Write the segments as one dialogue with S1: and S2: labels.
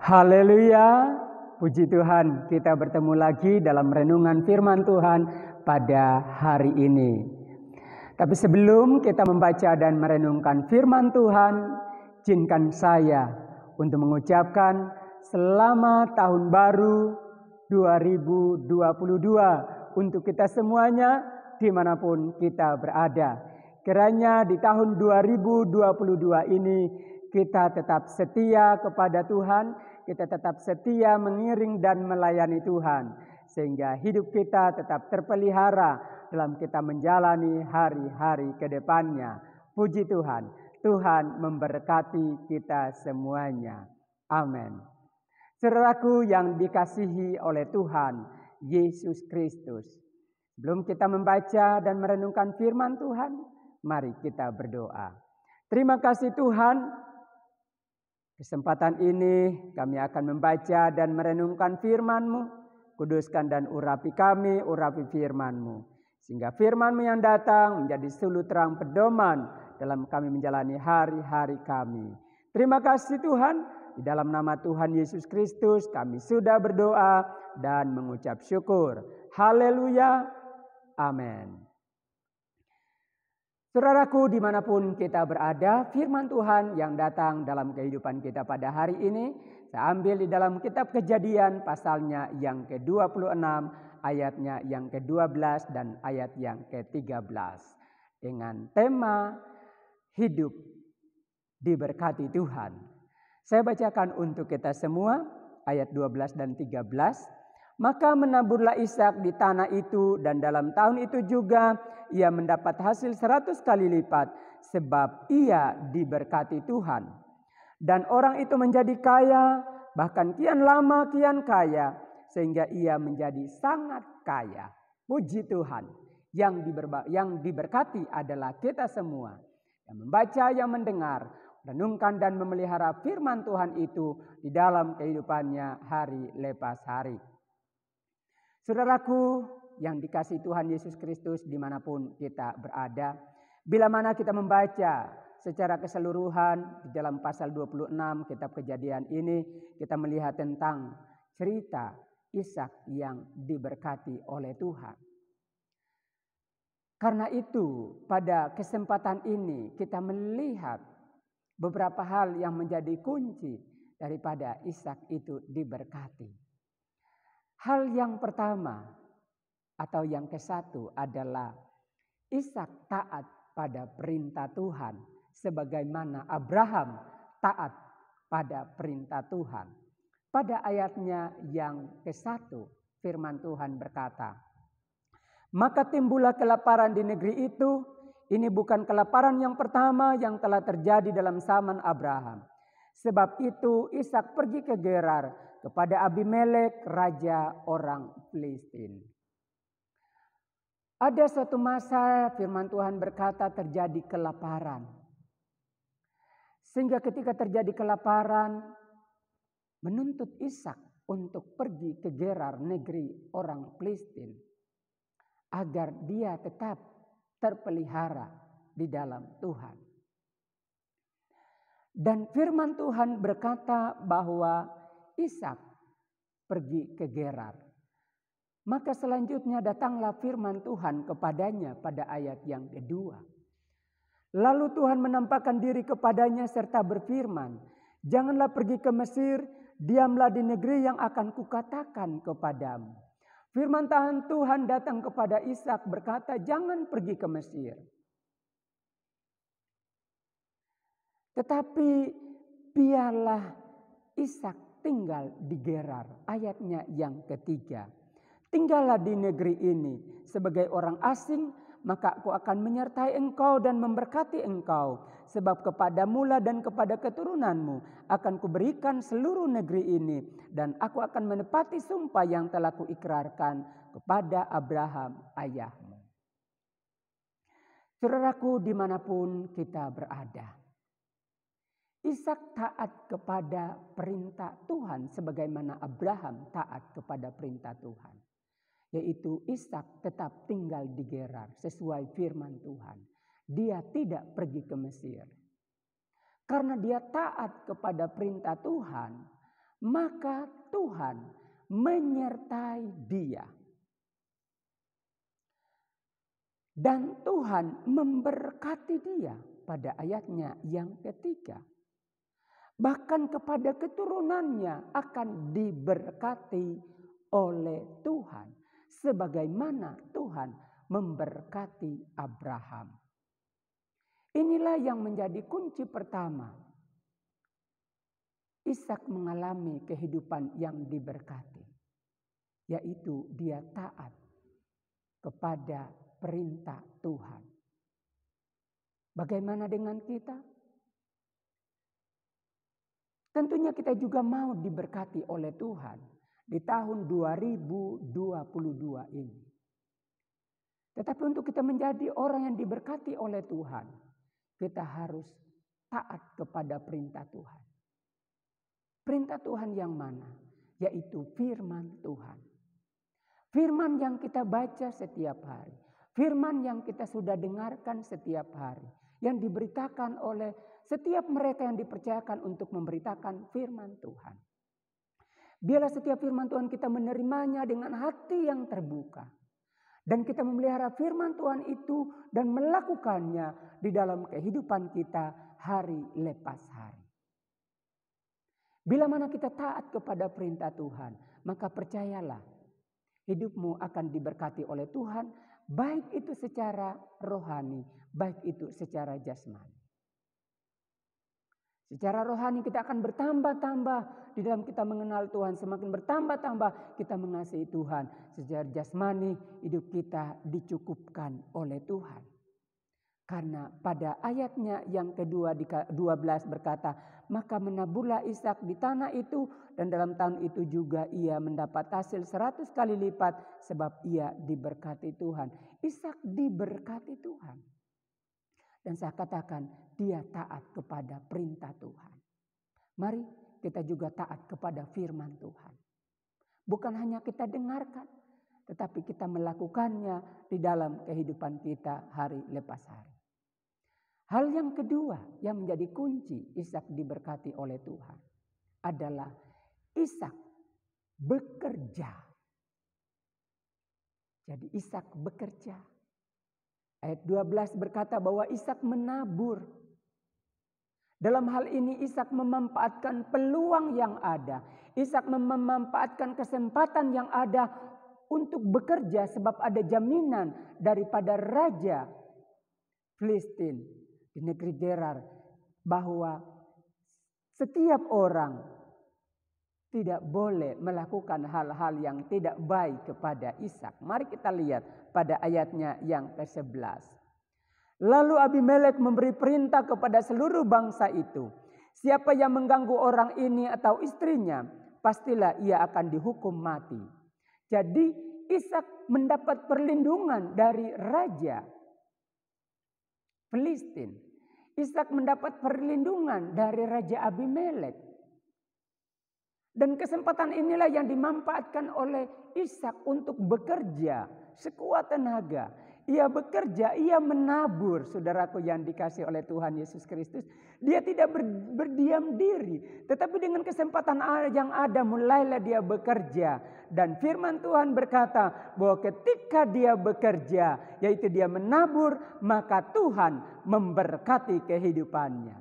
S1: Haleluya, puji Tuhan, kita bertemu lagi dalam renungan firman Tuhan pada hari ini. Tapi sebelum kita membaca dan merenungkan firman Tuhan, izinkan saya untuk mengucapkan selamat tahun baru 2022 untuk kita semuanya dimanapun kita berada. Kiranya di tahun 2022 ini kita tetap setia kepada Tuhan, kita tetap setia mengiring dan melayani Tuhan, sehingga hidup kita tetap terpelihara dalam kita menjalani hari-hari ke depannya. Puji Tuhan, Tuhan memberkati kita semuanya. Amin. Saudaraku yang dikasihi oleh Tuhan Yesus Kristus, sebelum kita membaca dan merenungkan firman Tuhan, mari kita berdoa. Terima kasih Tuhan. Kesempatan ini kami akan membaca dan merenungkan firman-Mu. Kuduskan dan urapi kami, urapi firman-Mu. Sehingga firman-Mu yang datang menjadi sulu terang pedoman dalam kami menjalani hari-hari kami. Terima kasih Tuhan, di dalam nama Tuhan Yesus Kristus kami sudah berdoa dan mengucap syukur. Haleluya, amin. Saudaraku dimanapun kita berada, firman Tuhan yang datang dalam kehidupan kita pada hari ini, saya ambil di dalam kitab Kejadian pasalnya yang ke-26, ayatnya yang ke-12 dan ayat yang ke-13. Dengan tema hidup diberkati Tuhan. Saya bacakan untuk kita semua ayat 12 dan 13. Maka menaburlah Ishak di tanah itu, dan dalam tahun itu juga ia mendapat hasil 100 kali lipat, sebab ia diberkati Tuhan. Dan orang itu menjadi kaya, bahkan kian lama kian kaya, sehingga ia menjadi sangat kaya. Puji Tuhan, yang diberkati adalah kita semua, yang membaca, yang mendengar, renungkan dan memelihara firman Tuhan itu di dalam kehidupannya hari lepas hari. Saudaraku yang dikasihi Tuhan Yesus Kristus dimanapun kita berada, bila mana kita membaca secara keseluruhan di dalam pasal 26 kitab Kejadian ini, kita melihat tentang cerita Ishak yang diberkati oleh Tuhan. Karena itu pada kesempatan ini kita melihat beberapa hal yang menjadi kunci daripada Ishak itu diberkati. Hal yang pertama atau yang ke-1 adalah Ishak taat pada perintah Tuhan sebagaimana Abraham taat pada perintah Tuhan. Pada ayatnya yang ke-1 firman Tuhan berkata, maka timbullah kelaparan di negeri itu. Ini bukan kelaparan yang pertama yang telah terjadi dalam zaman Abraham. Sebab itu Ishak pergi ke Gerar kepada Abimelek, raja orang Filistin. Ada suatu masa firman Tuhan berkata terjadi kelaparan. Sehingga ketika terjadi kelaparan, menuntut Ishak untuk pergi ke Gerar, negeri orang Filistin, agar dia tetap terpelihara di dalam Tuhan. Dan firman Tuhan berkata bahwa Ishak pergi ke Gerar. Maka selanjutnya datanglah firman Tuhan kepadanya pada ayat yang kedua. Lalu Tuhan menampakkan diri kepadanya serta berfirman, janganlah pergi ke Mesir, diamlah di negeri yang akan kukatakan kepadamu. Firman Tuhan datang kepada Ishak berkata, jangan pergi ke Mesir. Tetapi biarlah Ishak tinggal di Gerar. Ayatnya yang ketiga. Tinggallah di negeri ini sebagai orang asing, maka aku akan menyertai engkau dan memberkati engkau. Sebab kepadamulah dan kepada keturunanmu akan kuberikan seluruh negeri ini. Dan aku akan menepati sumpah yang telah kuikrarkan kepada Abraham ayahmu. Saudaraku dimanapun kita berada, Ishak taat kepada perintah Tuhan sebagaimana Abraham taat kepada perintah Tuhan. Yaitu Ishak tetap tinggal di Gerar sesuai firman Tuhan. Dia tidak pergi ke Mesir. Karena dia taat kepada perintah Tuhan, maka Tuhan menyertai dia. Dan Tuhan memberkati dia pada ayatnya yang ketiga. Bahkan kepada keturunannya akan diberkati oleh Tuhan. Sebagaimana Tuhan memberkati Abraham. Inilah yang menjadi kunci pertama. Ishak mengalami kehidupan yang diberkati. Yaitu dia taat kepada perintah Tuhan. Bagaimana dengan kita? Tentunya kita juga mau diberkati oleh Tuhan di tahun 2022 ini. Tetapi untuk kita menjadi orang yang diberkati oleh Tuhan, kita harus taat kepada perintah Tuhan. Perintah Tuhan yang mana? Yaitu firman Tuhan. Firman yang kita baca setiap hari. Firman yang kita sudah dengarkan setiap hari. Yang diberitakan oleh setiap mereka yang dipercayakan untuk memberitakan firman Tuhan. Biarlah setiap firman Tuhan kita menerimanya dengan hati yang terbuka. Dan kita memelihara firman Tuhan itu dan melakukannya di dalam kehidupan kita hari lepas hari. Bila mana kita taat kepada perintah Tuhan, maka percayalah hidupmu akan diberkati oleh Tuhan, baik itu secara rohani, baik itu secara jasmani. Secara rohani kita akan bertambah-tambah di dalam kita mengenal Tuhan, semakin bertambah-tambah kita mengasihi Tuhan. Secara jasmani hidup kita dicukupkan oleh Tuhan. Karena pada ayatnya yang kedua di 12 berkata, maka menaburlah Ishak di tanah itu dan dalam tahun itu juga ia mendapat hasil 100 kali lipat sebab ia diberkati Tuhan. Ishak diberkati Tuhan. Dan saya katakan dia taat kepada perintah Tuhan. Mari kita juga taat kepada firman Tuhan. Bukan hanya kita dengarkan, tetapi kita melakukannya di dalam kehidupan kita hari lepas hari. Hal yang kedua yang menjadi kunci Ishak diberkati oleh Tuhan adalah Ishak bekerja. Jadi Ishak bekerja. Ayat 12 berkata bahwa Ishak menabur. Dalam hal ini Ishak memanfaatkan peluang yang ada. Ishak memanfaatkan kesempatan yang ada untuk bekerja sebab ada jaminan daripada raja Filistin di negeri Gerar bahwa setiap orang tidak boleh melakukan hal-hal yang tidak baik kepada Ishak. Mari kita lihat pada ayatnya yang ke-11. Lalu Abimelek memberi perintah kepada seluruh bangsa itu. Siapa yang mengganggu orang ini atau istrinya, pastilah ia akan dihukum mati. Jadi Ishak mendapat perlindungan dari raja Filistin. Ishak mendapat perlindungan dari Raja Abimelek. Dan kesempatan inilah yang dimanfaatkan oleh Ishak untuk bekerja sekuat tenaga. Ia bekerja, ia menabur, saudaraku yang dikasih oleh Tuhan Yesus Kristus. Dia tidak berdiam diri, tetapi dengan kesempatan yang ada mulailah dia bekerja. Dan firman Tuhan berkata bahwa ketika dia bekerja, yaitu dia menabur, maka Tuhan memberkati kehidupannya.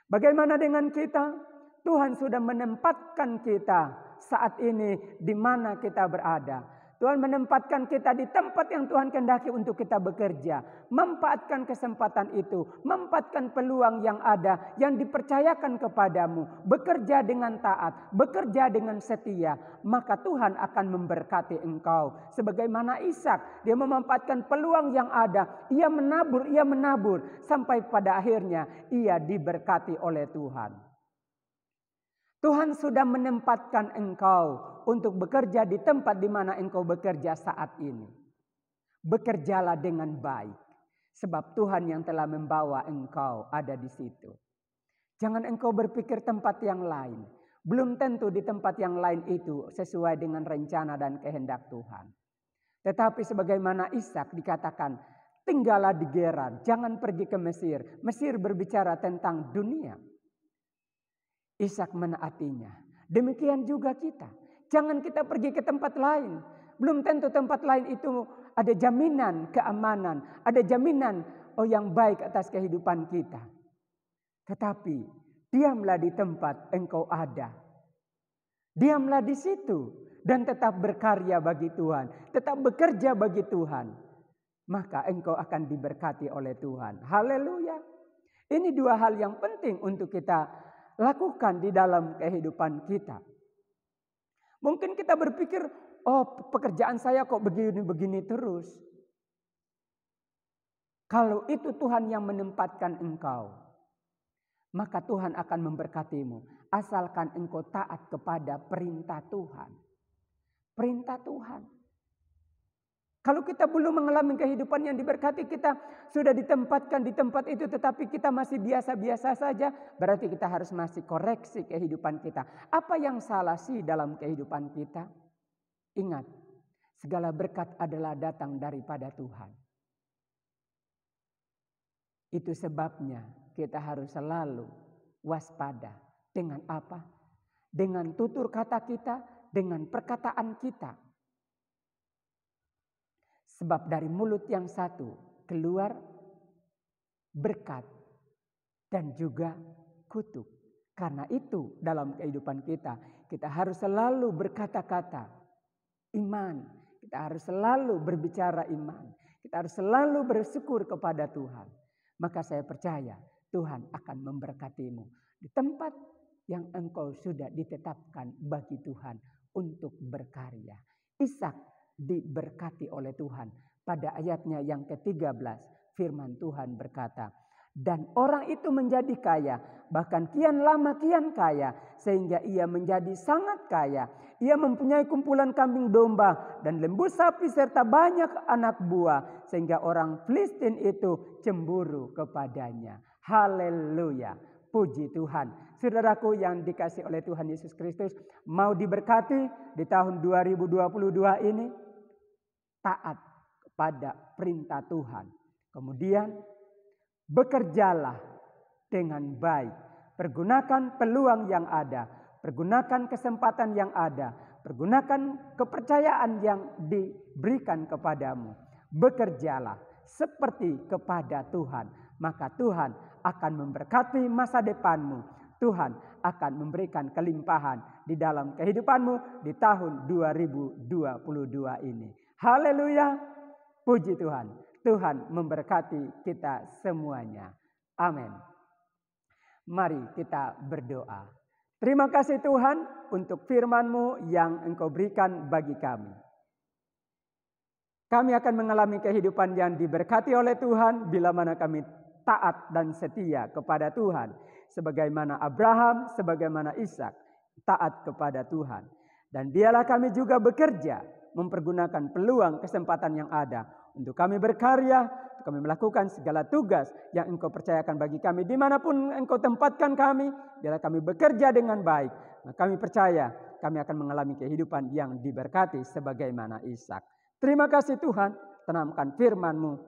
S1: Bagaimana dengan kita? Tuhan sudah menempatkan kita saat ini di mana kita berada. Tuhan menempatkan kita di tempat yang Tuhan kehendaki untuk kita bekerja. Manfaatkan kesempatan itu. Manfaatkan peluang yang ada. Yang dipercayakan kepadamu. Bekerja dengan taat. Bekerja dengan setia. Maka Tuhan akan memberkati engkau. Sebagaimana Ishak. Dia memanfaatkan peluang yang ada. Ia menabur. Sampai pada akhirnya ia diberkati oleh Tuhan. Tuhan sudah menempatkan engkau untuk bekerja di tempat di mana engkau bekerja saat ini. Bekerjalah dengan baik. Sebab Tuhan yang telah membawa engkau ada di situ. Jangan engkau berpikir tempat yang lain. Belum tentu di tempat yang lain itu sesuai dengan rencana dan kehendak Tuhan. Tetapi sebagaimana Ishak dikatakan, tinggallah di Gerar, jangan pergi ke Mesir. Mesir berbicara tentang dunia. Ishak menaatinya. Demikian juga kita. Jangan kita pergi ke tempat lain. Belum tentu tempat lain itu ada jaminan keamanan, ada jaminan yang baik atas kehidupan kita. Tetapi diamlah di tempat engkau ada. Diamlah di situ dan tetap berkarya bagi Tuhan, tetap bekerja bagi Tuhan. Maka engkau akan diberkati oleh Tuhan. Haleluya. Ini dua hal yang penting untuk kita lakukan di dalam kehidupan kita. Mungkin kita berpikir, pekerjaan saya kok begini-begini terus. Kalau itu Tuhan yang menempatkan engkau, maka Tuhan akan memberkatimu. Asalkan engkau taat kepada perintah Tuhan. Perintah Tuhan. Kalau kita belum mengalami kehidupan yang diberkati, kita sudah ditempatkan di tempat itu tetapi kita masih biasa-biasa saja, berarti kita harus masih koreksi kehidupan kita. Apa yang salah sih dalam kehidupan kita? Ingat, segala berkat adalah datang daripada Tuhan. Itu sebabnya kita harus selalu waspada. Dengan apa? Dengan tutur kata kita, dengan perkataan kita. Sebab dari mulut yang satu keluar berkat dan juga kutuk. Karena itu dalam kehidupan kita harus selalu berkata-kata iman. Kita harus selalu berbicara iman. Kita harus selalu bersyukur kepada Tuhan. Maka saya percaya Tuhan akan memberkatimu di tempat yang engkau sudah ditetapkan bagi Tuhan untuk berkarya. Ishak diberkati oleh Tuhan. Pada ayatnya yang ke-13 firman Tuhan berkata, dan orang itu menjadi kaya, bahkan kian lama kian kaya, sehingga ia menjadi sangat kaya. Ia mempunyai kumpulan kambing domba dan lembu sapi serta banyak anak buah, sehingga orang Filistin itu cemburu kepadanya. Haleluya. Puji Tuhan. Saudaraku yang dikasih oleh Tuhan Yesus Kristus, mau diberkati di tahun 2022 ini, taat kepada perintah Tuhan. Kemudian bekerjalah dengan baik. Pergunakan peluang yang ada. Pergunakan kesempatan yang ada. Pergunakan kepercayaan yang diberikan kepadamu. Bekerjalah seperti kepada Tuhan. Maka Tuhan akan memberkati masa depanmu. Tuhan akan memberikan kelimpahan di dalam kehidupanmu di tahun 2022 ini. Haleluya. Puji Tuhan. Tuhan memberkati kita semuanya. Amin. Mari kita berdoa. Terima kasih Tuhan untuk firman-Mu yang Engkau berikan bagi kami. Kami akan mengalami kehidupan yang diberkati oleh Tuhan bila mana kami taat dan setia kepada Tuhan. Sebagaimana Abraham, sebagaimana Ishak taat kepada Tuhan. Dan biarlah kami juga bekerja mempergunakan peluang kesempatan yang ada untuk kami berkarya, untuk kami melakukan segala tugas yang Engkau percayakan bagi kami. Dimanapun Engkau tempatkan kami, biarlah kami bekerja dengan baik. Nah, kami percaya kami akan mengalami kehidupan yang diberkati sebagaimana Ishak. Terima kasih Tuhan, tanamkan firman-Mu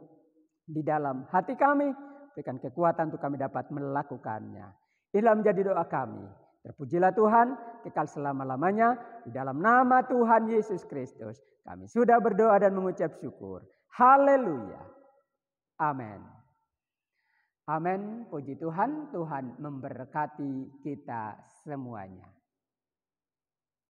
S1: di dalam hati kami. Berikan kekuatan untuk kami dapat melakukannya. Inilah menjadi doa kami. Terpujilah Tuhan, kekal selama-lamanya. Di dalam nama Tuhan Yesus Kristus, kami sudah berdoa dan mengucap syukur. Haleluya. Amin. Amin. Puji Tuhan, Tuhan memberkati kita semuanya.